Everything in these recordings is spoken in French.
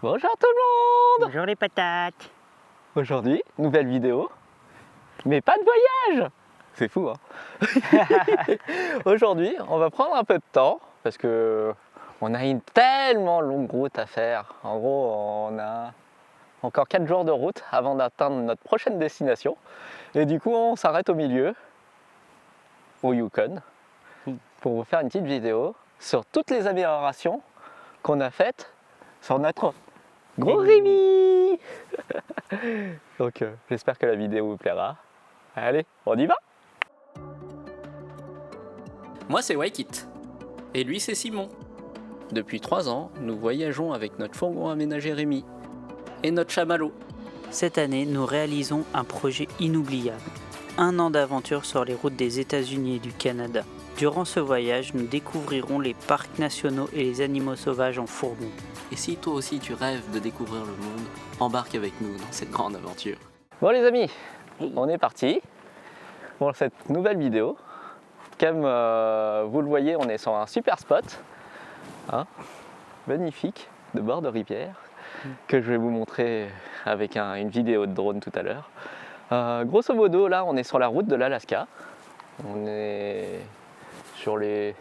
Bonjour tout le monde! Bonjour les patates. Aujourd'hui, nouvelle vidéo, mais pas de voyage! C'est fou hein? Aujourd'hui, on va prendre un peu de temps parce que on a une tellement longue route à faire. En gros, on a encore 4 jours de route avant d'atteindre notre prochaine destination. Et du coup, on s'arrête au milieu, au Yukon, pour vous faire une petite vidéo sur toutes les améliorations qu'on a faites sur notre gros Rémi. Donc j'espère que la vidéo vous plaira. Allez, on y va. Moi c'est Waikit et lui c'est Simon. Depuis 3 ans, nous voyageons avec notre fourgon aménagé Rémi et notre chamallow. Cette année, nous réalisons un projet inoubliable. 1 an d'aventure sur les routes des États-Unis et du Canada. Durant ce voyage, nous découvrirons les parcs nationaux et les animaux sauvages en fourgon. Et si toi aussi tu rêves de découvrir le monde, embarque avec nous dans cette grande aventure. Bon les amis, on est parti pour cette nouvelle vidéo. Comme vous le voyez, on est sur un super spot, hein, magnifique, de bord de rivière, que je vais vous montrer avec une vidéo de drone tout à l'heure. Grosso modo, là, on est sur la route de l'Alaska. On est sur les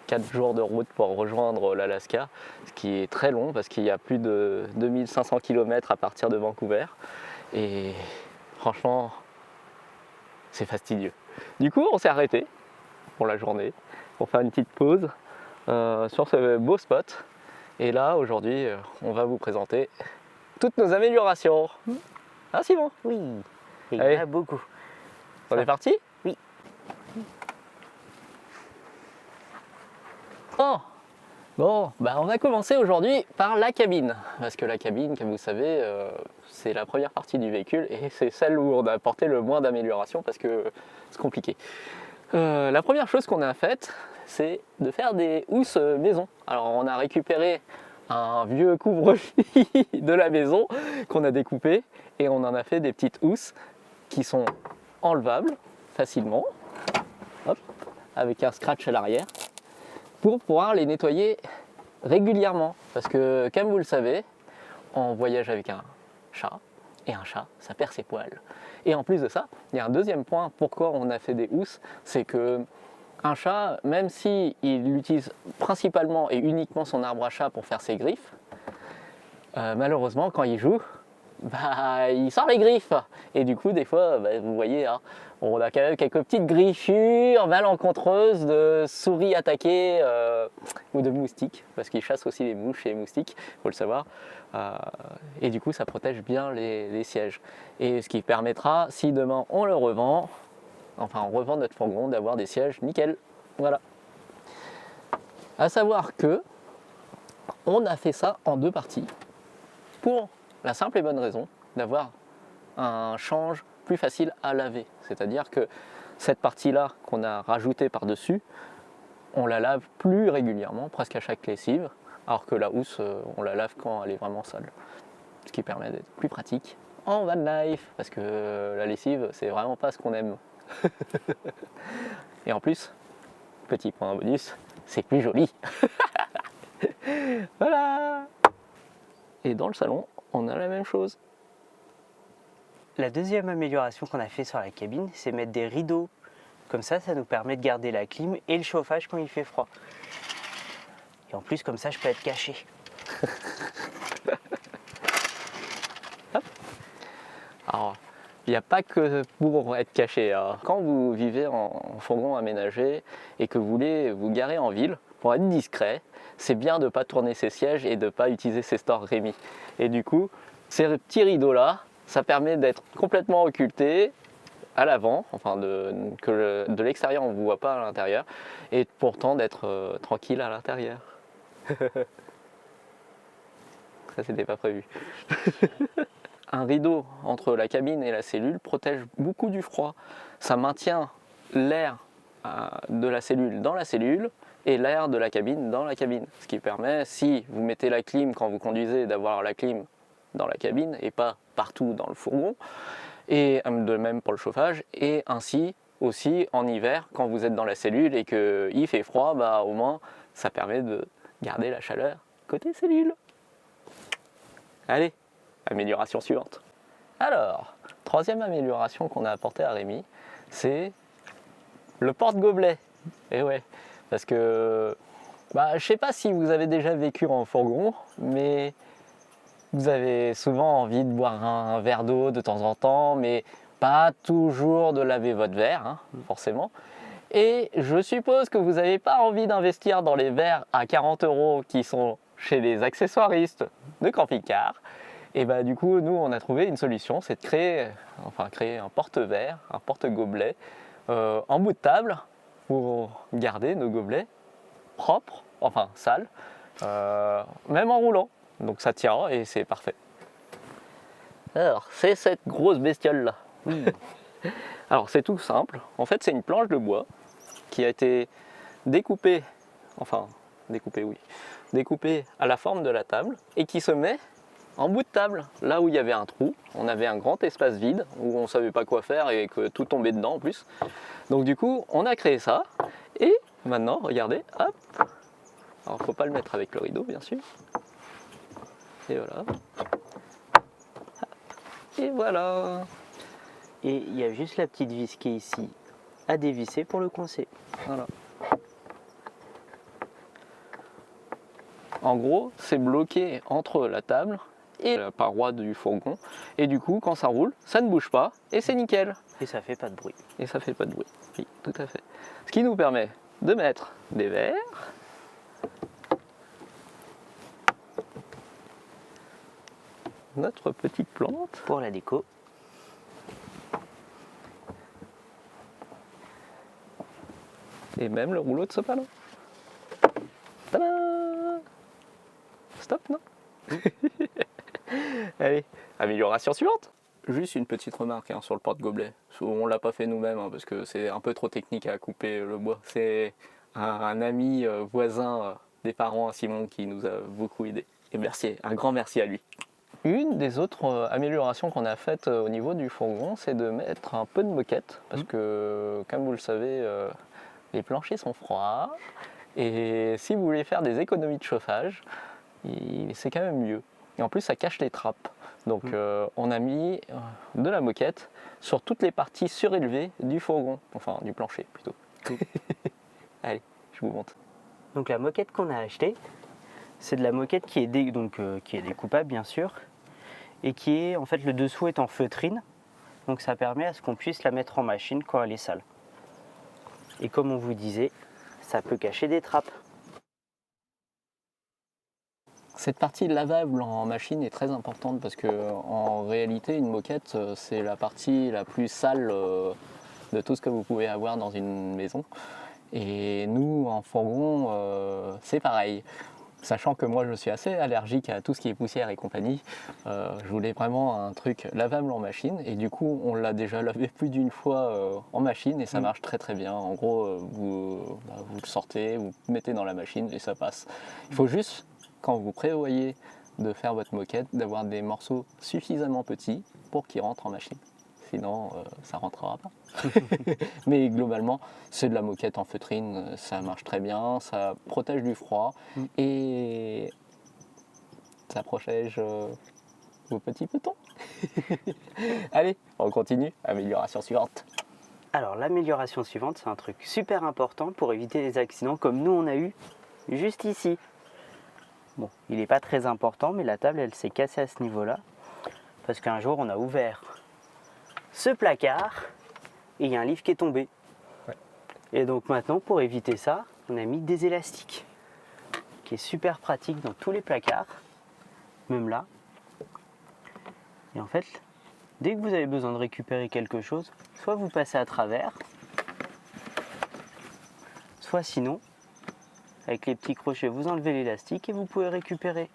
4 jours de route pour rejoindre l'Alaska, ce qui est très long parce qu'il y a plus de 2500 km à partir de Vancouver. Et franchement, c'est fastidieux. Du coup, on s'est arrêté pour la journée, pour faire une petite pause sur ce beau spot. Et là, aujourd'hui, on va vous présenter toutes nos améliorations. Ah Simon? Oui, il y Allez. en a beaucoup. On est parti? Oui. Bon, on va commencer aujourd'hui par la cabine. Parce que la cabine, comme vous savez, c'est la première partie du véhicule et c'est celle où on a apporté le moins d'amélioration parce que c'est compliqué. La première chose qu'on a faite, c'est de faire des housses maison. Alors on a récupéré un vieux couvre-lit de la maison qu'on a découpé et on en a fait des petites housses qui sont enlevables facilement, hop, avec un scratch à l'arrière, pour pouvoir les nettoyer régulièrement. Parce que comme vous le savez, on voyage avec un chat, et un chat, ça perd ses poils. Et en plus de ça, il y a un deuxième point pourquoi on a fait des housses, c'est que un chat, même si il utilise principalement et uniquement son arbre à chat pour faire ses griffes, malheureusement quand il joue, il sort les griffes. Et du coup, des fois, vous voyez, hein, on a quand même quelques petites griffures malencontreuses de souris attaquées ou de moustiques, parce qu'ils chassent aussi les mouches et les moustiques, il faut le savoir. Et du coup, ça protège bien les sièges. Et ce qui permettra, si demain on le revend, enfin on revend notre fourgon, d'avoir des sièges nickel. Voilà. À savoir que on a fait ça en 2 parties pour la simple et bonne raison d'avoir un change plus facile à laver. C'est-à-dire que cette partie-là qu'on a rajoutée par-dessus, on la lave plus régulièrement, presque à chaque lessive, alors que la housse, on la lave quand elle est vraiment sale. Ce qui permet d'être plus pratique en van life, parce que la lessive, c'est vraiment pas ce qu'on aime. Et en plus, petit point bonus, c'est plus joli. Voilà. Et dans le salon, on a la même chose. La deuxième amélioration qu'on a fait sur la cabine, c'est mettre des rideaux. Comme ça nous permet de garder la clim et le chauffage quand il fait froid. Et en plus, comme ça, je peux être caché. Alors, il n'y a pas que pour être caché. Hein. Quand vous vivez en fourgon aménagé et que vous voulez vous garer en ville, pour être discret, c'est bien de ne pas tourner ses sièges et de ne pas utiliser ses stores Rémi. Et du coup, ces petits rideaux-là, ça permet d'être complètement occulté à l'avant, enfin que de l'extérieur on ne vous voit pas à l'intérieur, et pourtant d'être tranquille à l'intérieur. Ça, c'était pas prévu. Un rideau entre la cabine et la cellule protège beaucoup du froid. Ça maintient l'air de la cellule dans la cellule et l'air de la cabine dans la cabine. Ce qui permet, si vous mettez la clim quand vous conduisez, d'avoir la clim dans la cabine et pas partout dans le fourgon. Et de même pour le chauffage. Et ainsi aussi en hiver, quand vous êtes dans la cellule et qu'il fait froid, au moins ça permet de garder la chaleur côté cellule. Allez, amélioration suivante. Alors, troisième amélioration qu'on a apportée à Rémi, c'est le porte-gobelet. Et ouais, parce que je sais pas si vous avez déjà vécu en fourgon, mais vous avez souvent envie de boire un verre d'eau de temps en temps, mais pas toujours de laver votre verre, hein, forcément. Et je suppose que vous n'avez pas envie d'investir dans les verres à 40 € qui sont chez les accessoiristes de camping-car. Et du coup, nous, on a trouvé une solution, c'est de créer un porte-verre, un porte-gobelet en bout de table pour garder nos gobelets propres, enfin sales, même en roulant. Donc ça tient et c'est parfait. Alors, c'est cette grosse bestiole-là. Alors, c'est tout simple. En fait, c'est une planche de bois qui a été découpée à la forme de la table et qui se met en bout de table, là où il y avait un trou. On avait un grand espace vide où on ne savait pas quoi faire et que tout tombait dedans en plus. Donc du coup, on a créé ça et maintenant, regardez, hop. Alors, faut pas le mettre avec le rideau, bien sûr. Et voilà. Et voilà. Et il y a juste la petite vis qui est ici à dévisser pour le coincer. Voilà. En gros, c'est bloqué entre la table et la paroi du fourgon. Et du coup, quand ça roule, ça ne bouge pas et c'est nickel. Et ça fait pas de bruit. Et ça fait pas de bruit. Oui, tout à fait. Ce qui nous permet de mettre des verres. Notre petite plante. Pour la déco. Et même le rouleau de sopalin. Tadam! Stop, non? Allez, amélioration suivante. Juste une petite remarque sur le porte-gobelet. On ne l'a pas fait nous-mêmes parce que c'est un peu trop technique à couper le bois. C'est un ami voisin des parents à Simon qui nous a beaucoup aidé. Et merci, un grand merci à lui. Une des autres améliorations qu'on a faites au niveau du fourgon, c'est de mettre un peu de moquette. Parce que, comme vous le savez, les planchers sont froids. Et si vous voulez faire des économies de chauffage, c'est quand même mieux. Et en plus, ça cache les trappes. Donc, on a mis de la moquette sur toutes les parties surélevées du fourgon. Enfin, du plancher plutôt. Allez, je vous montre. Donc la moquette qu'on a achetée, c'est de la moquette qui est, qui est découpable bien sûr, et qui est, en fait, le dessous est en feutrine, donc ça permet à ce qu'on puisse la mettre en machine quand elle est sale. Et comme on vous disait, ça peut cacher des trappes. Cette partie lavable en machine est très importante parce que en réalité, une moquette, c'est la partie la plus sale de tout ce que vous pouvez avoir dans une maison. Et nous, en fourgon, c'est pareil. Sachant que moi je suis assez allergique à tout ce qui est poussière et compagnie, je voulais vraiment un truc lavable en machine et du coup on l'a déjà lavé plus d'une fois en machine et ça marche très très bien. En gros vous le sortez, vous le mettez dans la machine et ça passe. Il faut juste, quand vous prévoyez de faire votre moquette, d'avoir des morceaux suffisamment petits pour qu'ils rentrent en machine. Sinon ça ne rentrera pas. Mais globalement, c'est de la moquette en feutrine, ça marche très bien, ça protège du froid et ça protège vos petits petons. Allez, on continue, amélioration suivante. Alors l'amélioration suivante, c'est un truc super important pour éviter les accidents comme nous on a eu juste ici. Bon, il n'est pas très important, mais la table elle s'est cassée à ce niveau-là parce qu'un jour on a ouvert ce placard et il y a un livre qui est tombé. Ouais. Et donc maintenant, pour éviter ça, on a mis des élastiques qui est super pratique dans tous les placards, même là. Et en fait, dès que vous avez besoin de récupérer quelque chose, soit vous passez à travers, soit sinon, avec les petits crochets, vous enlevez l'élastique et vous pouvez récupérer.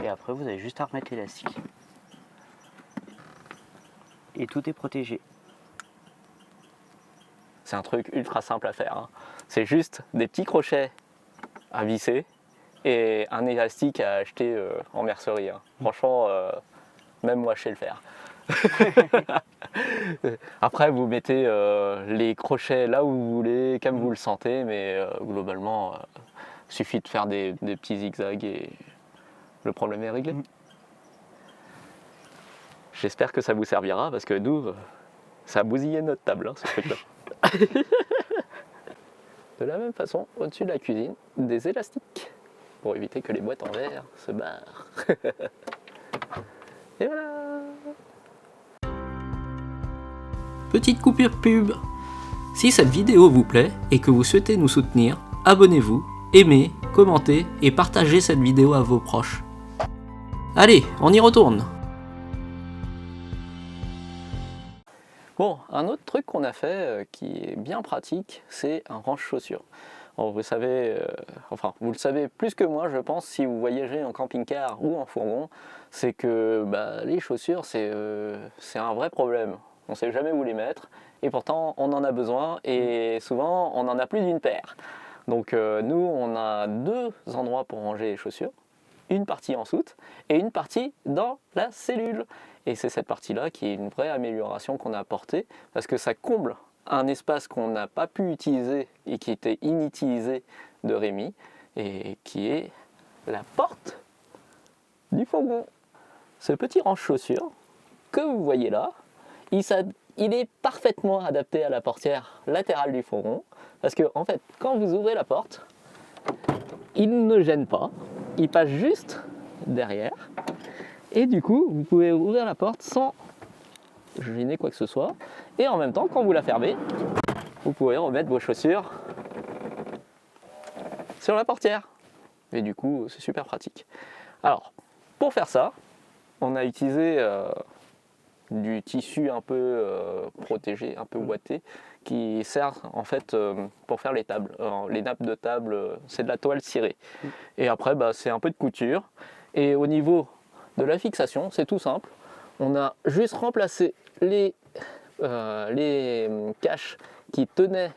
Et après, vous avez juste à remettre l'élastique. Et tout est protégé. C'est un truc ultra simple à faire. C'est juste des petits crochets à visser et un élastique à acheter en mercerie. Franchement, même moi je sais le faire. Après vous mettez les crochets là où vous voulez, comme vous le sentez, mais globalement, il suffit de faire des petits zigzags et le problème est réglé. J'espère que ça vous servira parce que nous, ça a bousillé notre table, hein, ce truc-là. De la même façon, au-dessus de la cuisine, des élastiques pour éviter que les boîtes en verre se barrent. Et voilà. Petite coupure pub. Si cette vidéo vous plaît et que vous souhaitez nous soutenir, abonnez-vous, aimez, commentez et partagez cette vidéo à vos proches. Allez, on y retourne. Bon, un autre truc qu'on a fait qui est bien pratique, c'est un range-chaussures. Alors, vous savez, vous le savez plus que moi, je pense, si vous voyagez en camping-car ou en fourgon, c'est que les chaussures, c'est un vrai problème. On ne sait jamais où les mettre, et pourtant on en a besoin, et souvent on en a plus d'une paire. Donc nous, on a 2 endroits pour ranger les chaussures, une partie en soute et une partie dans la cellule. Et c'est cette partie-là qui est une vraie amélioration qu'on a apportée, parce que ça comble un espace qu'on n'a pas pu utiliser et qui était inutilisé de Rémi, et qui est la porte du fourgon. Ce petit range-chaussures que vous voyez là, il est parfaitement adapté à la portière latérale du fourgon, parce que en fait, quand vous ouvrez la porte, il ne gêne pas, il passe juste derrière, et du coup, vous pouvez ouvrir la porte sans gêner quoi que ce soit, et en même temps, quand vous la fermez, vous pouvez remettre vos chaussures sur la portière, et du coup, c'est super pratique. Alors, pour faire ça, on a utilisé du tissu un peu protégé, un peu ouaté, qui sert en fait pour faire les tables. Alors, les nappes de table, c'est de la toile cirée. Et après, c'est un peu de couture. Et au niveau de la fixation, c'est tout simple. On a juste remplacé les caches qui tenaient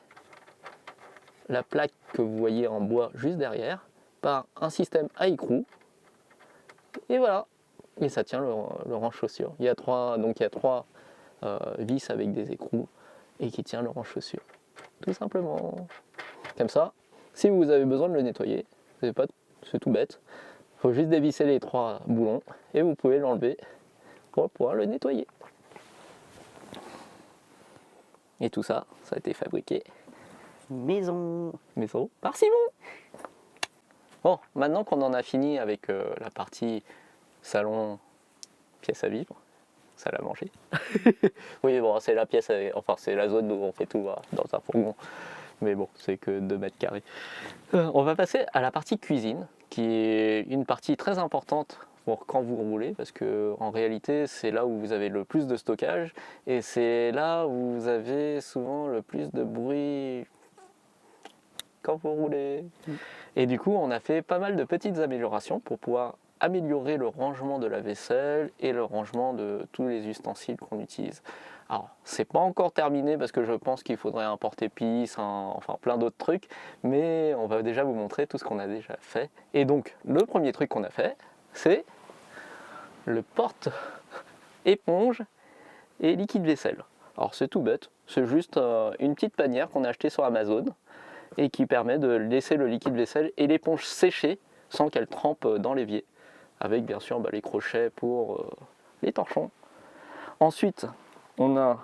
la plaque que vous voyez en bois juste derrière par un système à écrou. Et voilà. Et ça tient le range-chaussures. Il y a 3 vis avec des écrous et qui tient le range-chaussures. Tout simplement. Comme ça, si vous avez besoin de le nettoyer, c'est tout bête. Il faut juste dévisser les 3 boulons et vous pouvez l'enlever pour pouvoir le nettoyer. Et tout ça, ça a été fabriqué maison par Simon. Bon, maintenant qu'on en a fini avec la partie salon, pièce à vivre, salle à manger. Oui, bon, c'est la pièce, c'est la zone où on fait tout dans un fourgon. Mais bon, c'est que 2 mètres carrés. On va passer à la partie cuisine, qui est une partie très importante pour quand vous roulez, parce que en réalité, c'est là où vous avez le plus de stockage, et c'est là où vous avez souvent le plus de bruit quand vous roulez. Et du coup, on a fait pas mal de petites améliorations pour pouvoir améliorer le rangement de la vaisselle et le rangement de tous les ustensiles qu'on utilise. Alors, c'est pas encore terminé parce que je pense qu'il faudrait un porte-épices, plein d'autres trucs, mais on va déjà vous montrer tout ce qu'on a déjà fait. Et donc, le premier truc qu'on a fait, c'est le porte-éponge et liquide vaisselle. Alors, c'est tout bête, c'est juste une petite panière qu'on a achetée sur Amazon et qui permet de laisser le liquide vaisselle et l'éponge sécher sans qu'elle trempe dans l'évier, avec bien sûr les crochets pour les torchons. Ensuite, on a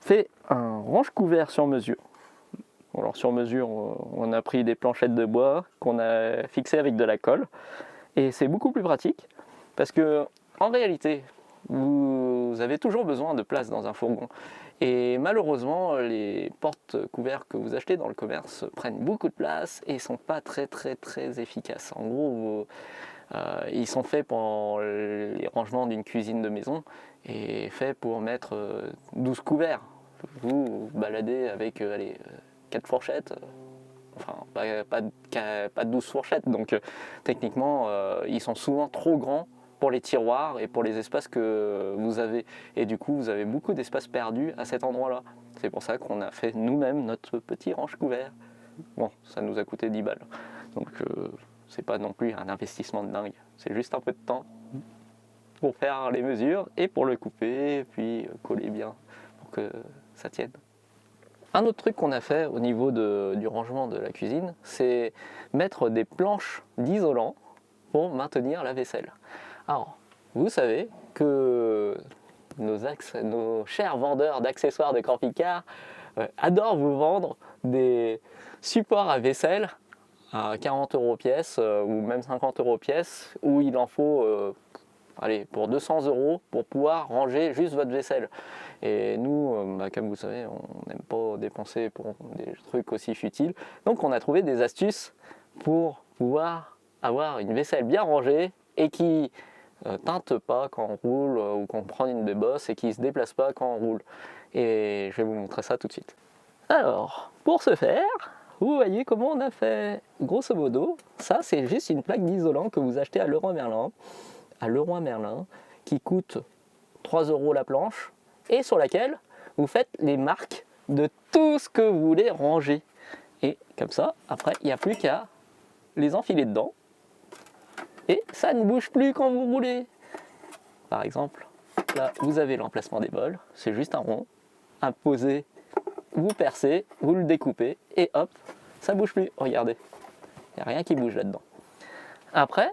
fait un range-couvert sur mesure. Alors sur mesure, on a pris des planchettes de bois qu'on a fixées avec de la colle, et c'est beaucoup plus pratique parce que en réalité, vous avez toujours besoin de place dans un fourgon. Et malheureusement, les porte-couverts que vous achetez dans le commerce prennent beaucoup de place et ne sont pas très efficaces. En gros, ils sont faits pour les rangements d'une cuisine de maison et faits pour mettre 12 couverts. Vous baladez avec 4 fourchettes, pas 12 fourchettes, donc techniquement, ils sont souvent trop grands pour les tiroirs et pour les espaces que vous avez. Et du coup, vous avez beaucoup d'espace perdu à cet endroit-là. C'est pour ça qu'on a fait nous-mêmes notre petit range-couvert. Bon, ça nous a coûté 10 balles. Donc, c'est pas non plus un investissement de dingue. C'est juste un peu de temps pour faire les mesures et pour le couper, puis coller bien pour que ça tienne. Un autre truc qu'on a fait au niveau du rangement de la cuisine, c'est mettre des planches d'isolant pour maintenir la vaisselle. Alors, vous savez que nos chers vendeurs d'accessoires de camping-car adorent vous vendre des supports à vaisselle à 40 € pièce ou même 50 € pièce, où il en faut pour 200 € pour pouvoir ranger juste votre vaisselle. Et nous, comme vous savez, on n'aime pas dépenser pour des trucs aussi futiles. Donc on a trouvé des astuces pour pouvoir avoir une vaisselle bien rangée et qui teinte pas quand on roule ou qu'on prend une débosse et qui se déplace pas quand on roule. Et je vais vous montrer ça tout de suite. Alors, pour ce faire, vous voyez comment on a fait. Grosso modo, ça c'est juste une plaque d'isolant que vous achetez à Leroy Merlin, qui coûte 3 € la planche et sur laquelle vous faites les marques de tout ce que vous voulez ranger. Et comme ça, après, il n'y a plus qu'à les enfiler dedans et ça ne bouge plus quand vous roulez. Par exemple, là, vous avez l'emplacement des bols, c'est juste un rond, à poser, vous percez, vous le découpez et hop, ça bouge plus. Regardez, il n'y a rien qui bouge là-dedans. Après,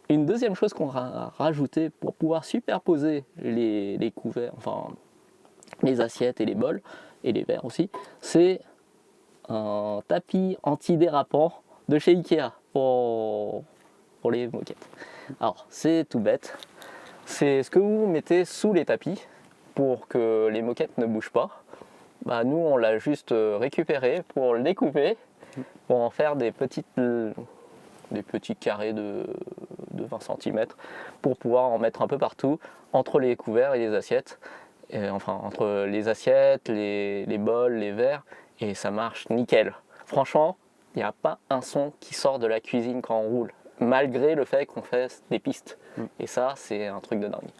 une deuxième chose qu'on a rajouté pour pouvoir superposer les couverts, enfin les assiettes et les bols, et les verres aussi, c'est un tapis antidérapant de chez Ikea pour les moquettes. Alors c'est tout bête, c'est ce que vous mettez sous les tapis pour que les moquettes ne bougent pas. Bah, nous on l'a juste récupéré pour le découper, pour en faire des petits carrés de 20 cm pour pouvoir en mettre un peu partout entre les couverts et les assiettes, enfin entre les assiettes, les bols, les verres, et ça marche nickel. Franchement, il n'y a pas un son qui sort de la cuisine quand on roule, malgré le fait qu'on fait des pistes. Et ça, c'est un truc de dingue.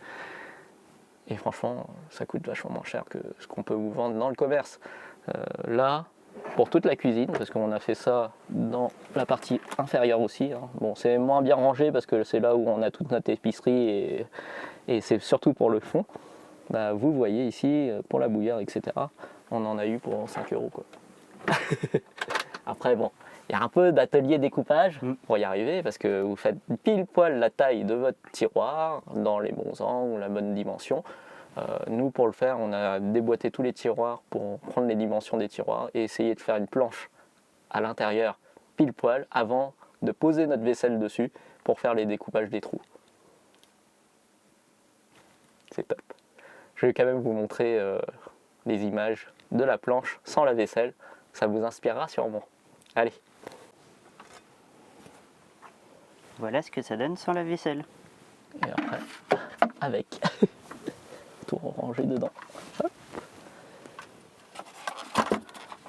Et franchement, ça coûte vachement moins cher que ce qu'on peut vous vendre dans le commerce. Là, pour toute la cuisine, parce qu'on a fait ça dans la partie inférieure aussi. Hein. Bon, c'est moins bien rangé parce que c'est là où on a toute notre épicerie et c'est surtout pour le fond. Bah, vous voyez ici, pour la bouillière, etc., on en a eu pour 5 €. Quoi. Après, bon, il y a un peu d'atelier découpage pour y arriver parce que vous faites pile poil la taille de votre tiroir dans les bons angles, la bonne dimension. Nous, pour le faire, on a déboîté tous les tiroirs pour prendre les dimensions des tiroirs et essayer de faire une planche à l'intérieur pile poil avant de poser notre vaisselle dessus pour faire les découpages des trous. C'est top. Je vais quand même vous montrer les images de la planche sans la vaisselle. Ça vous inspirera sûrement. Allez. Voilà ce que ça donne sans la vaisselle. Et après, avec. Tout ranger dedans. Hop.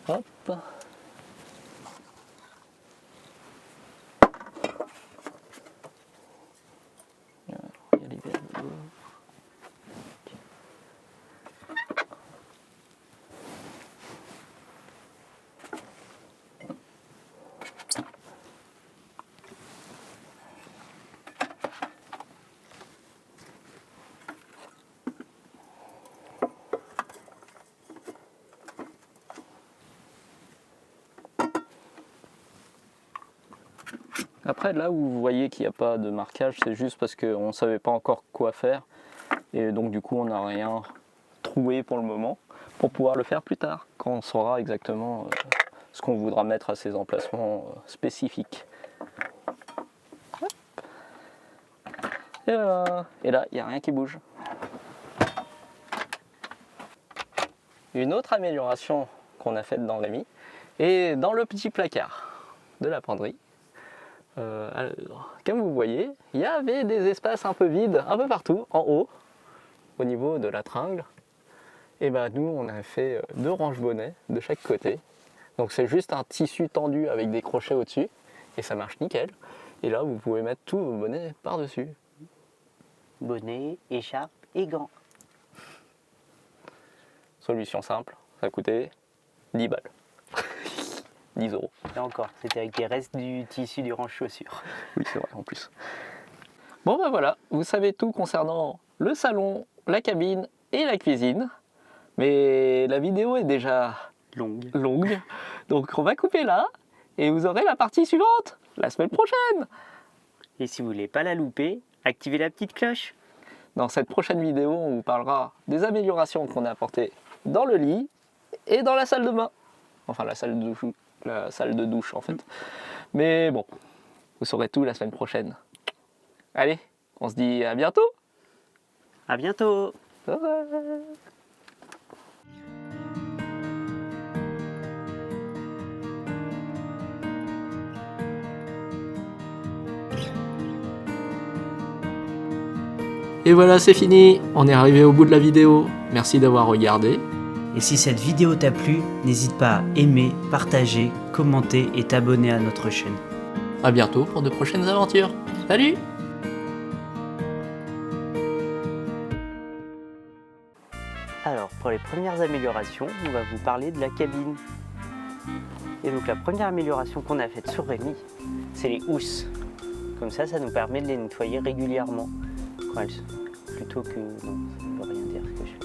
Hop. Il y a les verres de l'eau. Après, là où vous voyez qu'il n'y a pas de marquage, c'est juste parce qu'on ne savait pas encore quoi faire. Et donc du coup, on n'a rien trouvé pour le moment pour pouvoir le faire plus tard, quand on saura exactement ce qu'on voudra mettre à ces emplacements spécifiques. Hop. Et là, il n'y a rien qui bouge. Une autre amélioration qu'on a faite dans l'AMI est dans le petit placard de la penderie. Alors, comme vous voyez, il y avait des espaces un peu vides, un peu partout, en haut, au niveau de la tringle. Et ben nous, on a fait 2 range-bonnets de chaque côté. Donc c'est juste un tissu tendu avec des crochets au-dessus, et ça marche nickel. Et là, vous pouvez mettre tous vos bonnets par-dessus. Bonnet, écharpe et gants. Solution simple, ça coûtait 10 balles. 10 €. Et encore, c'était avec les restes du tissu du range-chaussures. Oui, c'est vrai, en plus. Bon, ben voilà, vous savez tout concernant le salon, la cabine et la cuisine. Mais la vidéo est déjà Longue. Donc on va couper là, et vous aurez la partie suivante, la semaine prochaine. Et si vous voulez pas la louper, Activez la petite cloche. Dans cette prochaine vidéo, on vous parlera des améliorations qu'on a apportées dans le lit et dans la salle de bain. Enfin, la salle de douche en fait. Mais bon, vous saurez tout la semaine prochaine. Allez, on se dit à bientôt. À bientôt. Au revoir. Et voilà, c'est fini, on est arrivé au bout de la vidéo. Merci d'avoir regardé. Et si cette vidéo t'a plu, n'hésite pas à aimer, partager, commenter et t'abonner à notre chaîne. À bientôt pour de prochaines aventures. Salut! Alors, pour les premières améliorations, on va vous parler de la cabine. Et donc la première amélioration qu'on a faite sur Rémi, c'est les housses. Comme ça nous permet de les nettoyer régulièrement. Quand elles... Plutôt que... Non, ça ne veut rien dire ce que je fais.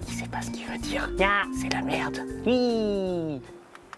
Il sait pas ce qu'il veut dire. Ah, C'est la merde. oui.